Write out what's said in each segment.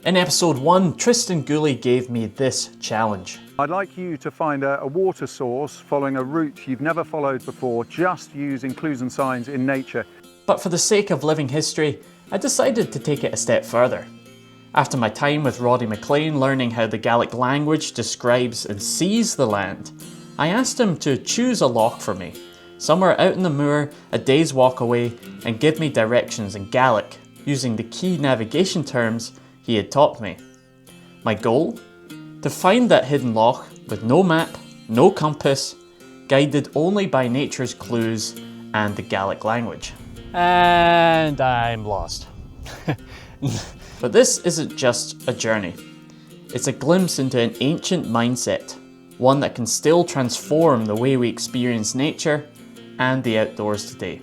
In episode 1, Tristan Gooley gave me this challenge. I'd like you to find a water source following a route you've never followed before, just using clues and signs in nature. But for the sake of living history, I decided to take it a step further. After my time with Roddy McLean learning how the Gaelic language describes and sees the land, I asked him to choose a loch for me, somewhere out in the moor, a day's walk away, and give me directions in Gaelic, using the key navigation terms he had taught me. My goal? To find that hidden loch with no map, no compass, guided only by nature's clues and the Gaelic language. And I'm lost. But this isn't just a journey. It's a glimpse into an ancient mindset, one that can still transform the way we experience nature and the outdoors today.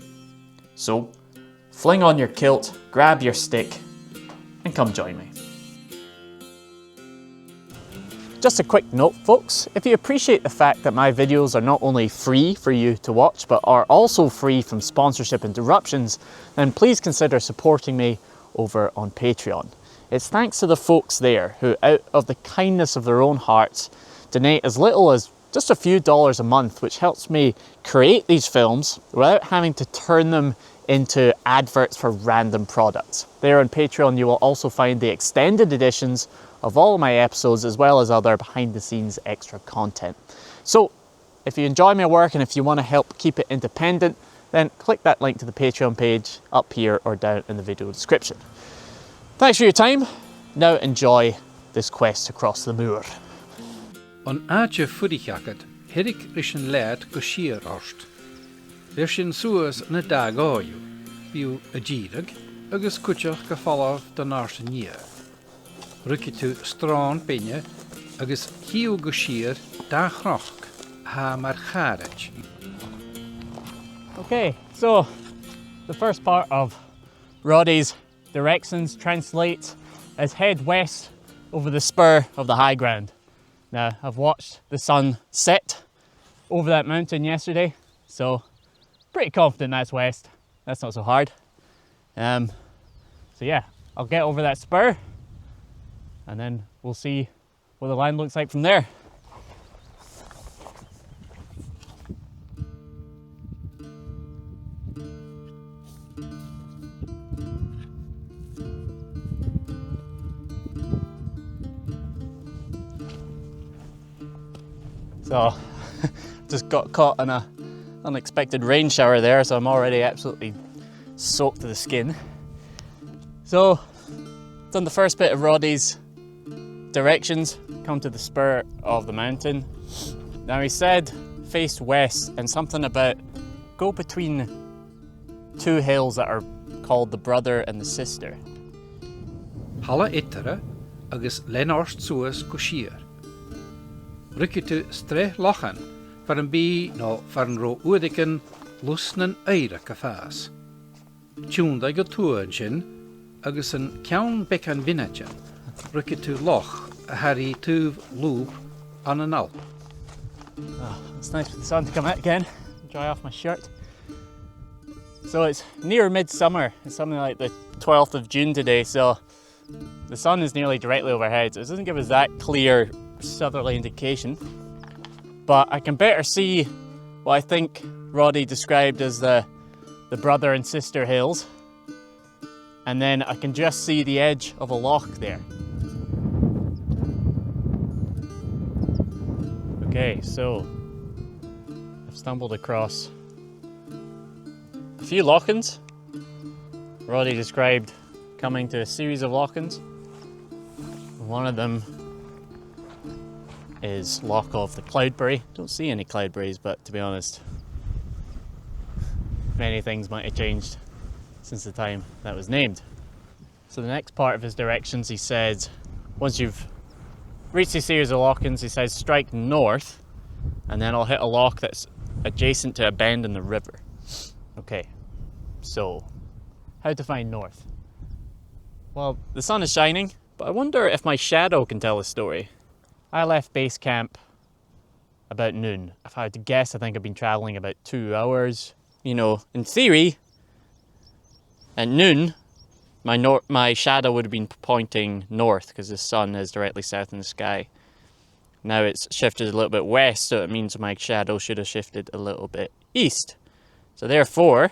So, fling on your kilt, grab your stick, and come join me. Just a quick note, folks, if you appreciate the fact that my videos are not only free for you to watch, but are also free from sponsorship interruptions, then please consider supporting me over on Patreon. It's thanks to the folks there who, out of the kindness of their own hearts, donate as little as just a few dollars a month, which helps me create these films without having to turn them into adverts for random products. There on Patreon you will also find the extended editions of all of my episodes, as well as other behind the scenes extra content. So if you enjoy my work and if you want to help keep it independent, then click that link to the Patreon page up here or down in the video description. Thanks for your time. Now enjoy this quest across the moor. On aadje fuddichakket, het ik rishin leid go sheer orst. Rishin suas na dag oju, biu a girig, agus kutchach gefallaf de narse nier. Rukje tu straan pinje, agus hiu go sheer da chroch, ha mar charach. Okay, so the first part of Roddy's directions translates as head west over the spur of the high ground. Now, I've watched the sun set over that mountain yesterday, so pretty confident that's west. That's not so hard. So yeah, I'll get over that spur and then we'll see what the land looks like from there. So, just got caught in an unexpected rain shower there, so I'm already absolutely soaked to the skin. So, done the first bit of Roddy's directions, come to the spur of the mountain. Now he said face west and something about go between two hills that are called the brother and the sister. Halla ittere, agus lenorst suas go sheer. Rukje tu stre lachen, voor een bi no voor een ro oediken lusnen eire kafaas. Tjunda go tuanshin, agus een kjaun bekan vinnetjen. Rukje tu loch, a harry tuv loop on an alp. Oh, it's nice for the sun to come out again, dry off my shirt. So it's near midsummer, it's something like the 12th of June today, so the sun is nearly directly overhead, so it doesn't give us that clear southerly indication, but I can better see what I think Roddy described as the brother and sister hills, and then I can just see the edge of a loch there. Okay, so I've stumbled across a few lochans. Roddy described coming to a series of lochans. One of them is Loch of the Cloudberry. Don't see any cloudberries, but to be honest, many things might have changed since the time that was named. So the next part of his directions, he said, once you've reached the series of lochans, he says strike north, and then I'll hit a loch that's adjacent to a bend in the river. Okay, so how to find north? Well, the sun is shining, but I wonder if my shadow can tell a story. I left base camp about noon. If I had to guess, I think I've been traveling about 2 hours. You know, in theory, at noon, my shadow would have been pointing north because the sun is directly south in the sky. Now it's shifted a little bit west, so it means my shadow should have shifted a little bit east. So therefore,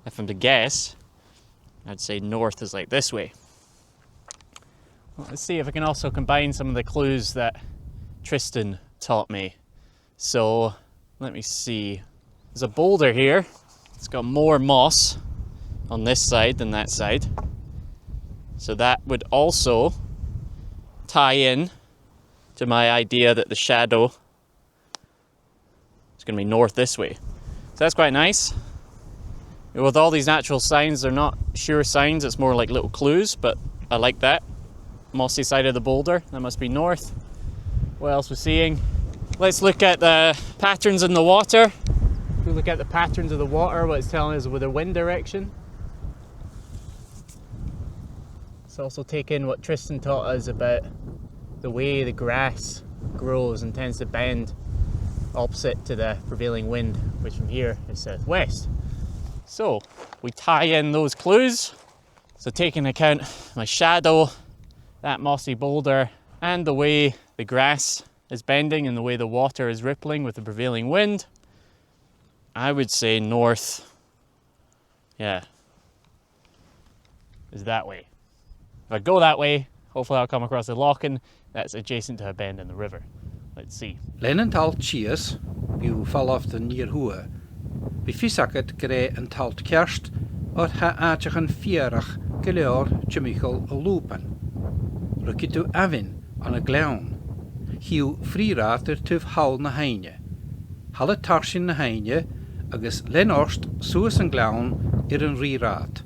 if I'm to guess, I'd say north is like this way. Well, let's see if I can also combine some of the clues that Tristan taught me. So let me see. There's a boulder here. It's got more moss on this side than that side. So that would also tie in to my idea that the shadow is going to be north this way. So that's quite nice. With all these natural signs, they're not sure signs, it's more like little clues, but I like that. Mossy side of the boulder, that must be north. What else we're seeing? Let's look at the patterns in the water. If we look at the patterns of the water, what it's telling us with the wind direction. Let's also take in what Tristan taught us about the way the grass grows and tends to bend opposite to the prevailing wind, which from here is southwest. So we tie in those clues. So taking account my shadow, that mossy boulder, and the way the grass is bending and the way the water is rippling with the prevailing wind, I would say north, is that way. If I go that way, hopefully I'll come across a loch that's adjacent to a bend in the river. Let's see. Lennon tal chias, bu fall the near hua. Bi fisaket gre en talt kerst, ot ha aachachan fierach geleor chemichel a loopan. Rukitu avin an a glaun. Hiu freerater tuf hal na haine. Halle tarshin na haine, agus lenorst suas an glaun an rirat.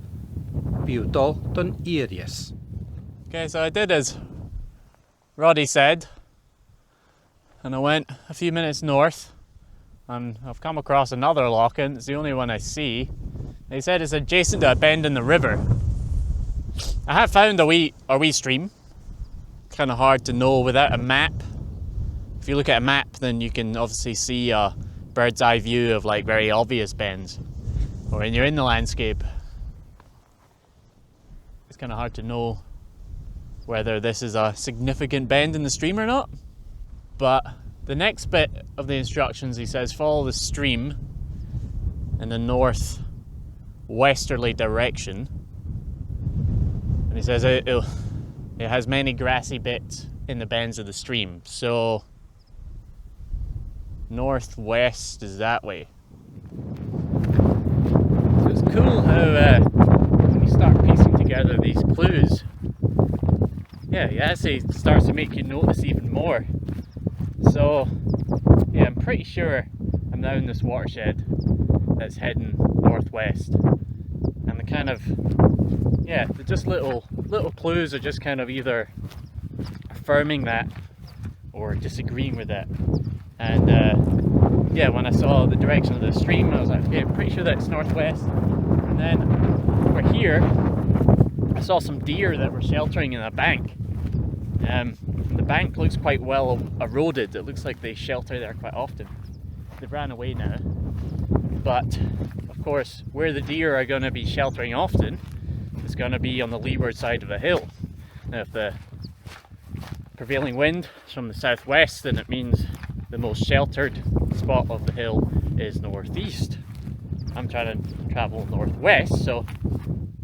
Biu dol don irias. Okay, so I did as Roddy said, and I went a few minutes north, and I've come across another loch, and it's the only one I see. They said it's adjacent to a bend in the river. I have found a wee stream. Kind of hard to know without a map. If you look at a map, then you can obviously see a bird's eye view of like very obvious bends. Or when you're in the landscape, it's kind of hard to know whether this is a significant bend in the stream or not. But the next bit of the instructions, he says follow the stream in the northwesterly direction, and he says it has many grassy bits in the bends of the stream, so northwest is that way. So it's cool how when you start piecing together these clues, it actually starts to make you notice even more. So yeah, I'm pretty sure I'm now in this watershed that's heading northwest, and the kind of they're just little clues are just kind of either affirming that or disagreeing with it. And when I saw the direction of the stream, I was like, okay, I'm pretty sure that's northwest. And then over here I saw some deer that were sheltering in a bank. The bank looks quite well eroded. It looks like they shelter there quite often. They've ran away now. But of course, where the deer are going to be sheltering often is going to be on the leeward side of a hill. Now if the prevailing wind is from the southwest, then it means the most sheltered spot of the hill is northeast. I'm trying to travel northwest, so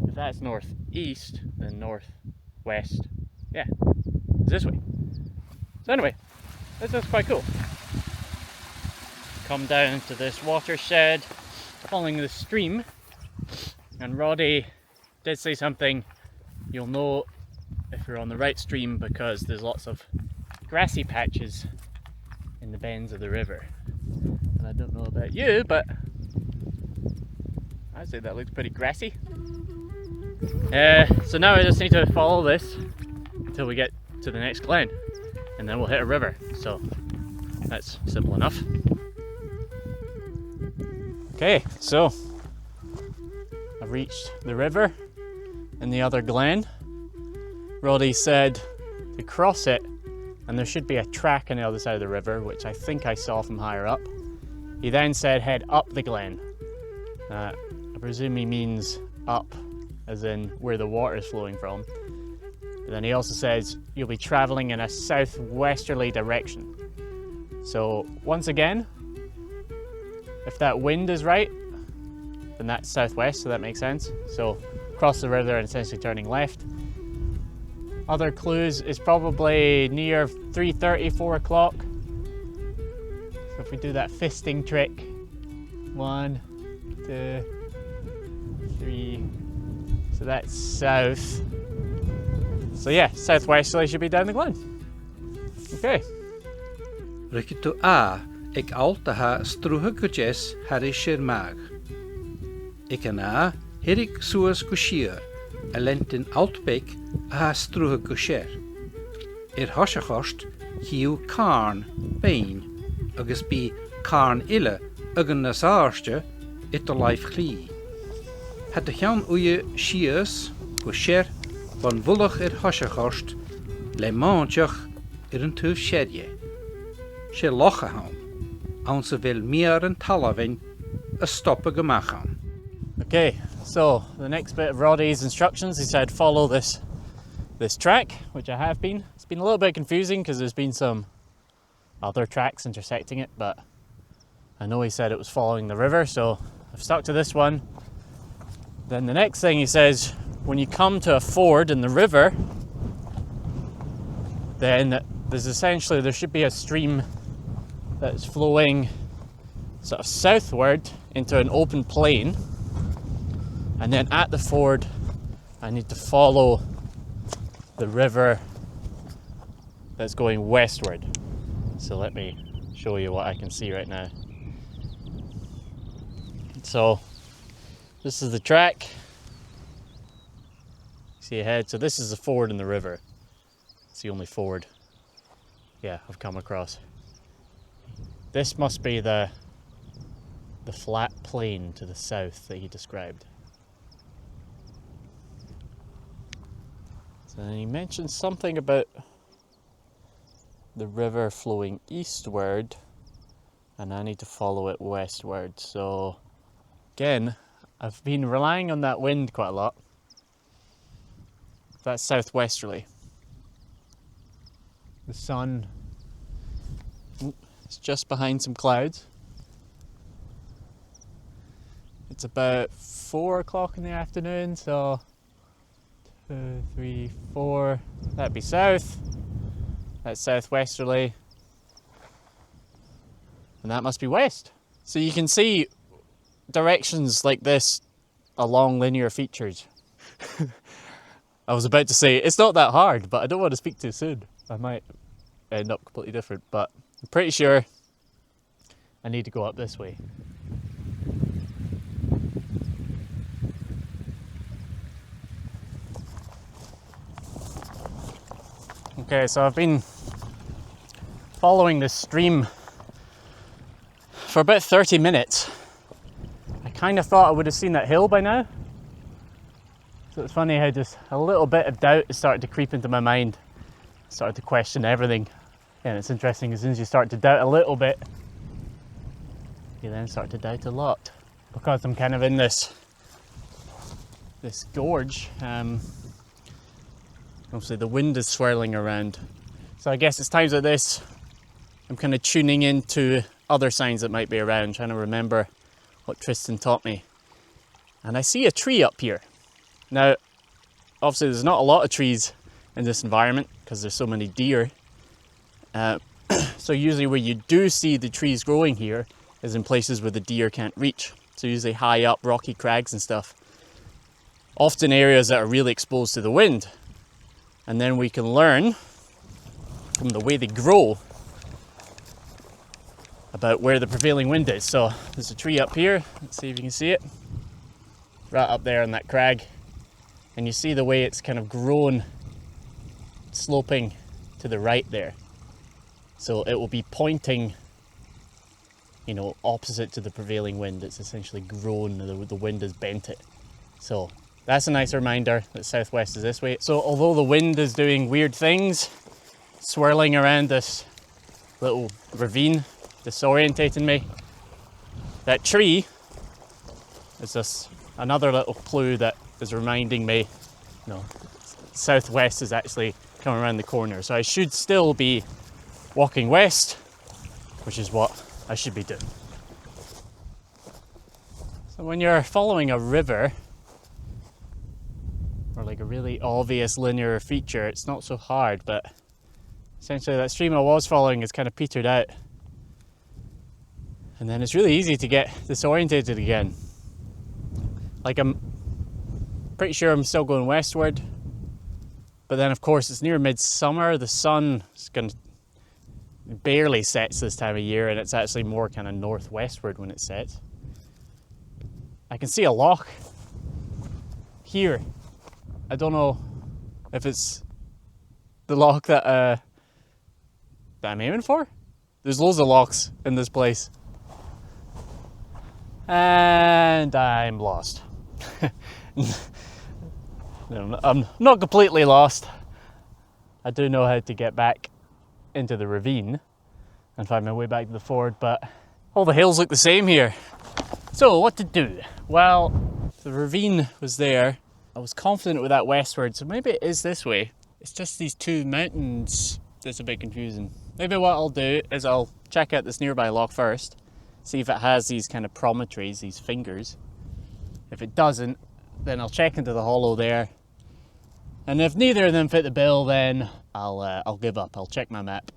if that's northeast, then northwest, is this way. So anyway, that's quite cool. Come down to this watershed, following the stream, and Roddy did say something you'll know if you're on the right stream, because there's lots of grassy patches in the bends of the river. And I don't know about you, but I'd say that looks pretty grassy. So now I just need to follow this until we get to the next glen, and then we'll hit a river. So that's simple enough. Okay, so I've reached the river and the other glen. Roddy said to cross it, and there should be a track on the other side of the river, which I think I saw from higher up. He then said head up the glen. I presume he means up as in where the water is flowing from. But then he also says you'll be traveling in a southwesterly direction. So once again, if that wind is right, then that's southwest, so that makes sense. So across the river and essentially turning left. Other clues is probably near 3:30, 4 o'clock. So if we do that fisting trick, 1, 2, 3, so that's south. So yeah, southwesterly should be down the glen. Okay. Rykket ik alta ha struhe kuches harry shirmag. Ik na herik suas kushier, alentin outbek ha struhe kusher. Hoshachost hiu karn bain, agus bi karn ille, ugen nasarste, it the life clee. Het de jan uye shiers kusher van wullig hoshachost, le manchach een tuf sherje. She loch aan, aan ze wil meer een talavin, a stoppe gemachan. Okay, so the next bit of Roddy's instructions, he said follow this track, which I have been. It's been a little bit confusing because there's been some other tracks intersecting it, but I know he said it was following the river, so I've stuck to this one. Then the next thing he says, when you come to a ford in the river, then there should be a stream that's flowing sort of southward into an open plain, and then at the ford I need to follow the river that's going westward. So let me show you what I can see right now. So this is the track, see ahead, so this is the ford in the river. It's the only ford, yeah, I've come across. This must be the flat plain to the south that he described. So then he mentioned something about the river flowing eastward, and I need to follow it westward. So again, I've been relying on that wind quite a lot. That's southwesterly. The sun is just behind some clouds. It's about 4 o'clock in the afternoon, so 2, 3, 4, that'd be south. That's southwesterly. And that must be west. So you can see directions like this along linear features. I was about to say, it's not that hard, but I don't want to speak too soon. I might end up completely different, but I'm pretty sure I need to go up this way. Okay, so I've been following this stream for about 30 minutes. I kind of thought I would have seen that hill by now. So it's funny how just a little bit of doubt has started to creep into my mind. I started to question everything. And it's interesting, as soon as you start to doubt a little bit, you then start to doubt a lot. Because I'm kind of in this gorge, obviously the wind is swirling around. So I guess it's times like this, I'm kind of tuning into other signs that might be around, trying to remember what Tristan taught me. And I see a tree up here. Now, obviously there's not a lot of trees in this environment because there's so many deer. So usually where you do see the trees growing here is in places where the deer can't reach. So usually high up rocky crags and stuff. Often areas that are really exposed to the wind. And then we can learn from the way they grow about where the prevailing wind is. So there's a tree up here, let's see if you can see it. Right up there on that crag. And you see the way it's kind of grown, sloping to the right there. So it will be pointing, you know, opposite to the prevailing wind. It's essentially grown, the wind has bent it. So that's a nice reminder that southwest is this way. So although the wind is doing weird things, swirling around this little ravine, disorientating me, that tree is just another little clue that is reminding me, no, southwest is actually coming around the corner. So I should still be walking west, which is what I should be doing. So when you're following a river, or like a really obvious linear feature, it's not so hard, but essentially that stream I was following is kind of petered out. And then it's really easy to get disorientated again. Like I'm pretty sure I'm still going westward, but then of course it's near midsummer, the sun is barely sets this time of year, and it's actually more kind of northwestward when it sets. I can see a loch here. I don't know if it's the loch that I'm aiming for. There's loads of lochs in this place. And I'm lost. No, I'm not completely lost. I do know how to get back into the ravine and find my way back to the ford, but all the hills look the same here. So what to do? Well, the ravine was there. I was confident with that westward, so maybe it is this way. It's just these two mountains that's a bit confusing. Maybe what I'll do is I'll check out this nearby loch first, see if it has these kind of promontories, these fingers. If it doesn't, then I'll check into the hollow there. And if neither of them fit the bill, then I'll give up. I'll check my map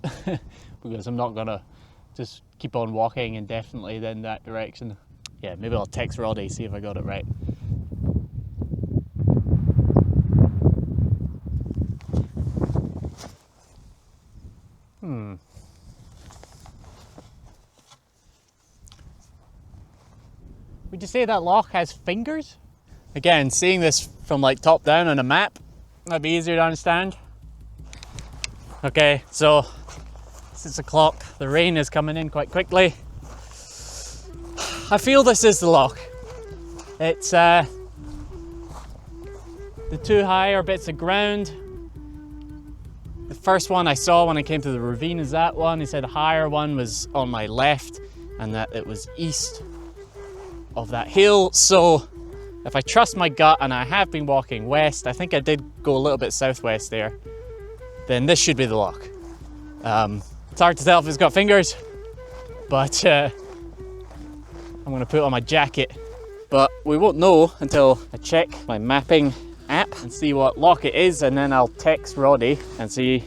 because I'm not gonna just keep on walking indefinitely in that direction. Yeah, maybe I'll text Roddy, see if I got it right. Would you say that loch has fingers? Again, seeing this from like top down on a map, that'd be easier to understand. Okay, so 6 o'clock, the rain is coming in quite quickly. I feel this is the loch. It's the two higher bits of ground. The first one I saw when I came to the ravine is that one. He said the higher one was on my left and that it was east of that hill. So if I trust my gut, and I have been walking west, I think I did go a little bit southwest there, then this should be the loch. It's hard to tell if it's got fingers, but I'm gonna put on my jacket. But we won't know until I check my mapping app and see what loch it is, and then I'll text Roddy and see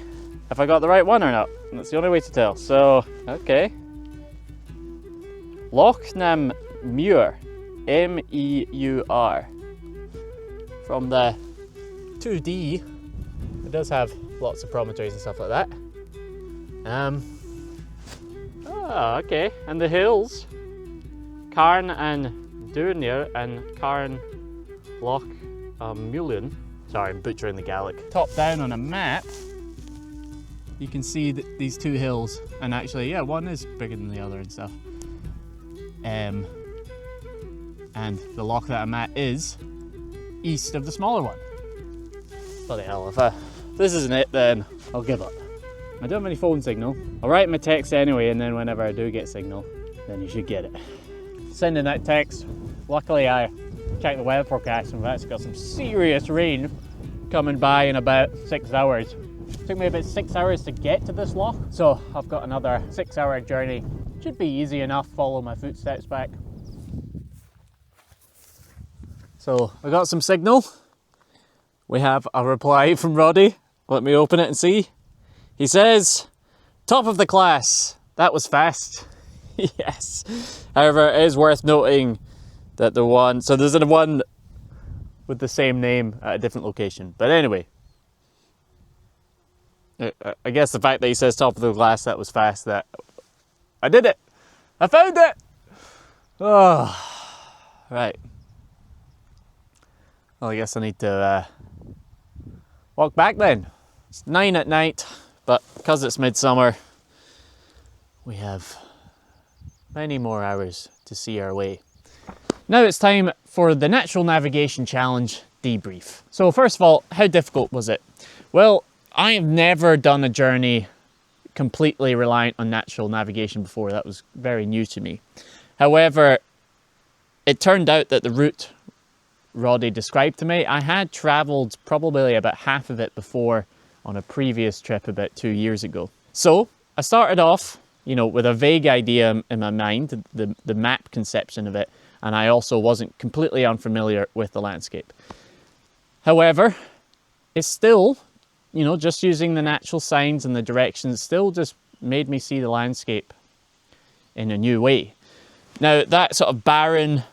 if I got the right one or not. And that's the only way to tell. So, okay. Loch Nam Muir, M-E-U-R. From the 2D, it does have lots of promontories and stuff like that. Okay, and the hills, Carn and Durnier and Carn Loch Mullion. Sorry, I'm butchering the Gaelic. Top down on a map, you can see these two hills, and actually, yeah, one is bigger than the other and stuff. And the loch that I'm at is east of the smaller one. Bloody hell, if this isn't it, then I'll give up. I don't have any phone signal. I'll write my text anyway, and then whenever I do get signal, then you should get it. Sending that text. Luckily I checked the weather forecast and we've actually got some serious rain coming by in about 6 hours. It took me about 6 hours to get to this loch, so I've got another 6-hour journey. Should be easy enough, follow my footsteps back. So I got some signal. We have a reply from Roddy. Let me open it and see. He says, top of the class. That was fast. Yes. However, it is worth noting that there's a one with the same name at a different location. But anyway, I guess the fact that he says top of the class, that was fast, that I did it. I found it. Oh, right. Well, I guess I need to walk back then. It's 9 at night, but because it's midsummer, we have many more hours to see our way. Now it's time for the Natural Navigation Challenge debrief. So first of all, how difficult was it? Well, I have never done a journey completely reliant on natural navigation before. That was very new to me. However, it turned out that the route Roddy described to me. I had travelled probably about half of it before on a previous trip about 2 years ago. So I started off, you know, with a vague idea in my mind, the map conception of it, and I also wasn't completely unfamiliar with the landscape. However, it's still, you know, just using the natural signs and the directions still just made me see the landscape in a new way. Now, that sort of barren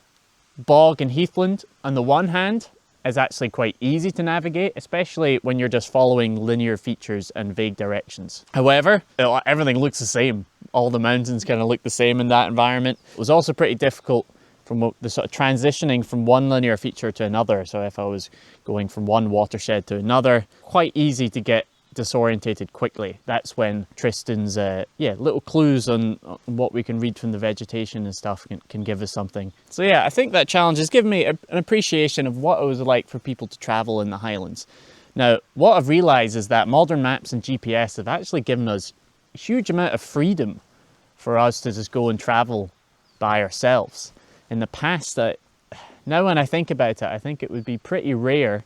bog and heathland on the one hand is actually quite easy to navigate, especially when you're just following linear features and vague directions. However, everything looks the same. All the mountains kind of look the same in that environment. It was also pretty difficult from the sort of transitioning from one linear feature to another. So if I was going from one watershed to another, quite easy to get disorientated quickly. That's when Tristan's little clues on what we can read from the vegetation and stuff can give us something. So yeah, I think that challenge has given me an appreciation of what it was like for people to travel in the Highlands. Now, what I've realized is that modern maps and GPS have actually given us a huge amount of freedom for us to just go and travel by ourselves. In the past, now when I think about it, I think it would be pretty rare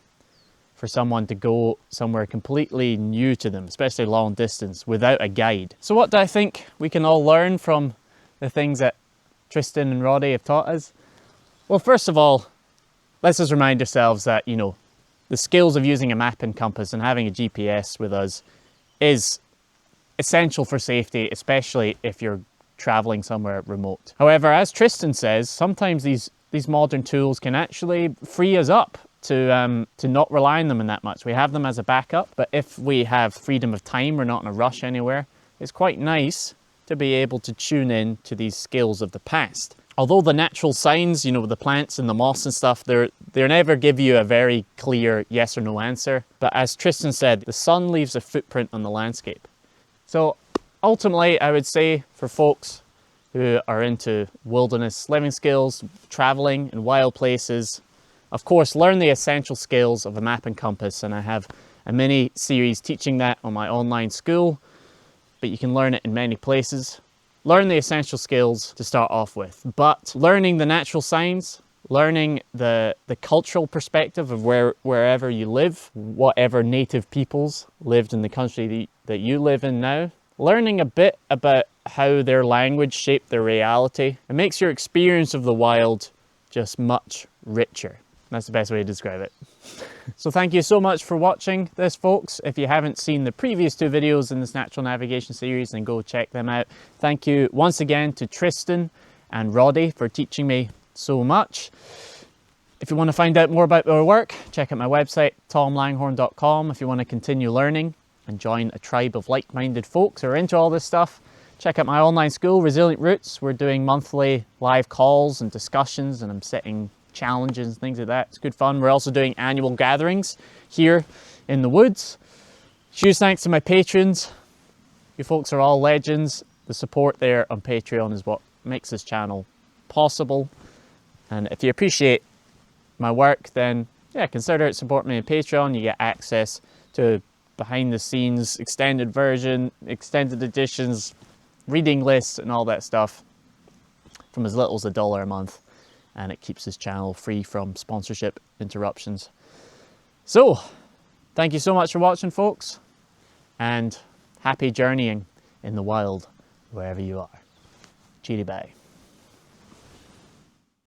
for someone to go somewhere completely new to them, especially long distance, without a guide. So what do I think we can all learn from the things that Tristan and Roddy have taught us? Well, first of all, let's just remind ourselves that, you know, the skills of using a map and compass and having a GPS with us is essential for safety, especially if you're traveling somewhere remote. However, as Tristan says, sometimes these modern tools can actually free us up to not rely on them in that much. We have them as a backup, but if we have freedom of time, we're not in a rush anywhere, it's quite nice to be able to tune in to these skills of the past. Although the natural signs, you know, the plants and the moss and stuff, they never give you a very clear yes or no answer. But as Tristan said, the sun leaves a footprint on the landscape. So ultimately, I would say for folks who are into wilderness living skills, traveling in wild places, of course, learn the essential skills of a map and compass, and I have a mini series teaching that on my online school, but you can learn it in many places. Learn the essential skills to start off with, but learning the natural signs, learning the cultural perspective of wherever you live, whatever native peoples lived in the country that you live in now, learning a bit about how their language shaped their reality, it makes your experience of the wild just much richer. That's the best way to describe it. So thank you so much for watching this, folks. If you haven't seen the previous 2 videos in this natural navigation series, then go check them out. Thank you once again to Tristan and Roddy for teaching me so much. If you want to find out more about our work, check out my website, tomlanghorn.com. If you want to continue learning and join a tribe of like-minded folks who are into all this stuff, check out my online school, Resilient Roots. We're doing monthly live calls and discussions, and I'm setting challenges and things like that. It's good fun. We're also doing annual gatherings here in the woods. Huge thanks to my patrons. You folks are all legends. The support there on Patreon is what makes this channel possible. And if you appreciate my work, then yeah, consider supporting me on Patreon. You get access to behind the scenes, extended version, extended editions, reading lists and all that stuff from as little as $1 a month. And it keeps this channel free from sponsorship interruptions. So, thank you so much for watching, folks, and happy journeying in the wild, wherever you are. Cheery bye.